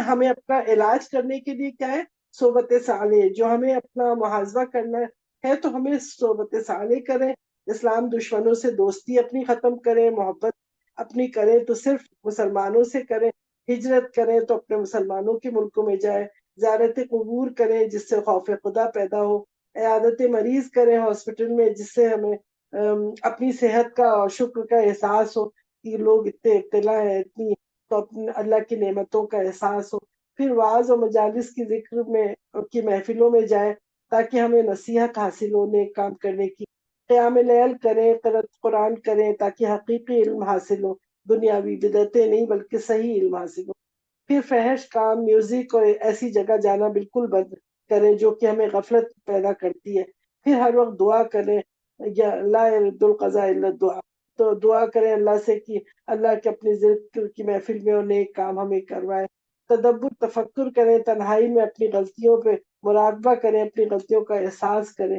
Speaker 1: ہمیں اپنا علاج کرنے کے لیے کیا ہے، صحبت صالح، جو ہمیں اپنا محاذہ کرنا ہے تو ہمیں صحبت صالح کریں، اسلام دشمنوں سے دوستی اپنی ختم کریں، محبت اپنی کریں تو صرف مسلمانوں سے کریں، ہجرت کریں تو اپنے مسلمانوں کے ملکوں میں جائیں، زیارت قبور کریں جس سے خوف خدا پیدا ہو، عیادت مریض کریں ہاسپٹل میں جس سے ہمیں اپنی صحت کا اور شکر کا احساس ہو کہ لوگ اتنے ابتلا ہیں اتنی، تو اپنے اللہ کی نعمتوں کا احساس ہو۔ پھر وعظ و مجالس کی ذکر میں کی محفلوں میں جائیں تاکہ ہمیں نصیحت حاصل ہو نیک کام کرنے کی، قیام لیل کریں، قرأت قرآن کریں تاکہ حقیقی علم حاصل ہو، دنیاوی بدعتیں نہیں بلکہ صحیح علم حاصل ہو۔ پھر فحش کام، میوزک اور ایسی جگہ جانا بالکل بند کریں جو کہ ہمیں غفلت پیدا کرتی ہے۔ پھر ہر وقت دعا کریں یا لا يرد القضاء الا الدعاء، تو دعا کریں اللہ سے کہ اللہ کے اپنی ذکر کی محفل میں اور نیک کام ہمیں کروائے. تدبر تفکر کریں، تنہائی میں اپنی غلطیوں پہ مراقبہ کریں، اپنی غلطیوں کا احساس کریں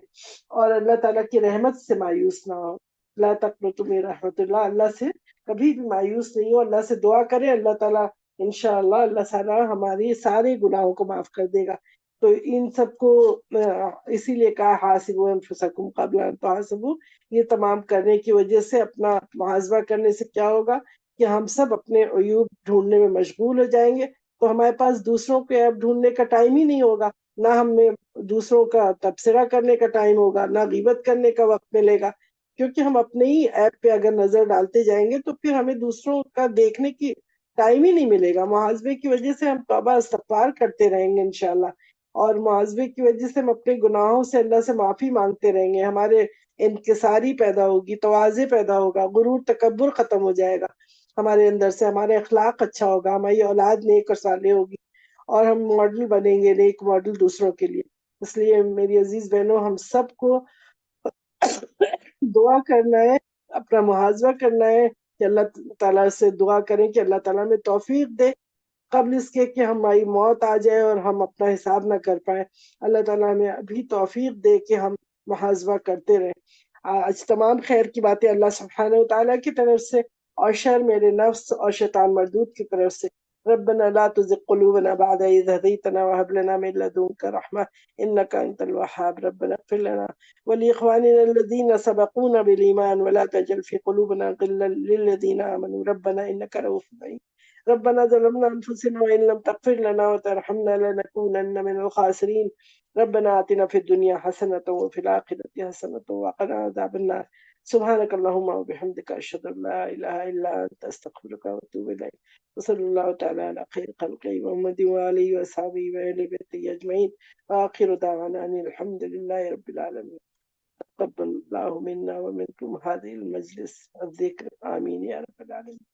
Speaker 1: اور اللہ تعالیٰ کی رحمت سے مایوس نہ ہو. لا تقنطوا من رحمت اللہ، اللہ سے کبھی بھی مایوس نہیں ہو، اللہ سے دعا کریں، اللہ تعالیٰ انشاءاللہ اللہ تعالیٰ ہماری سارے گناہوں کو معاف کر دے گا. تو ان سب کو اسی لیے کہا حاسبوا انفسکم قبل ان تحاسبوا، یہ تمام کرنے کی وجہ سے اپنا محاسبہ کرنے سے کیا ہوگا کہ ہم سب اپنے عیوب ڈھونڈنے میں مشغول ہو جائیں گے، تو ہمارے پاس دوسروں کے عیب ڈھونڈنے کا ٹائم ہی نہیں ہوگا، نہ ہمیں دوسروں کا تبصرہ کرنے کا ٹائم ہوگا، نہ غیبت کرنے کا وقت ملے گا، کیونکہ ہم اپنے ہی عیب پہ اگر نظر ڈالتے جائیں گے تو پھر ہمیں دوسروں کا دیکھنے کی ٹائم ہی نہیں ملے گا. محاسبے کی وجہ سے ہم توبہ استغفار کرتے رہیں گے انشاءاللہ، اور معاذبے کی وجہ سے ہم اپنے گناہوں سے اللہ سے معافی مانگتے رہیں گے، ہمارے انکساری پیدا ہوگی، تواضع پیدا ہوگا، غرور تکبر ختم ہو جائے گا ہمارے اندر سے، ہمارے اخلاق اچھا ہوگا، ہماری اولاد نیک اور صالح ہوگی اور ہم ماڈل بنیں گے، نیک ماڈل دوسروں کے لیے. اس لیے میری عزیز بہنوں، ہم سب کو دعا کرنا ہے، اپنا محاسبہ کرنا ہے کہ اللہ تعالیٰ سے دعا کریں کہ اللہ تعالیٰ میں توفیق دے قبل اس کے کہ ہماری موت آ جائے اور ہم اپنا حساب نہ کر پائیں. اللہ تعالیٰ ہمیں ابھی توفیق دے کہ ہم محاسبہ کرتے رہیں. آج تمام خیر کی باتیں اللہ سبحانہ و تعالیٰ کی طرف سے اور شر میرے نفس اور شیطان مردود کی طرف سے. ربنا لا تزغ قلوبنا بعد إذ هديتنا وهب لنا من لدنك رحمة إنك أنت الوهاب. ربنا اغفر لنا ولإخواننا الذين سبقونا بالإيمان ولا تجعل في قلوبنا غلا للذين آمنوا ربنا إنك رؤوف رحيم. ربنا ظلمنا أنفسنا وإن لم تغفر لنا وترحمنا لنكونن من الخاسرين. ربنا آتنا في الدنيا حسنة وفي الآخرة حسنة وقنا عذاب النار. سبحانك اللهم وبحمدك أشهد أن لا إله إلا أنت أستغفرك وأتوب إليك. وصلى الله تعالى على خير خلقه محمد وآله وأصحابه وأهل بيته أجمعين وآخر دعوانا أن الحمد لله رب العالمين. تقبل الله منا ومنكم هذه المجلس الذكر آمين يا رب العالمين.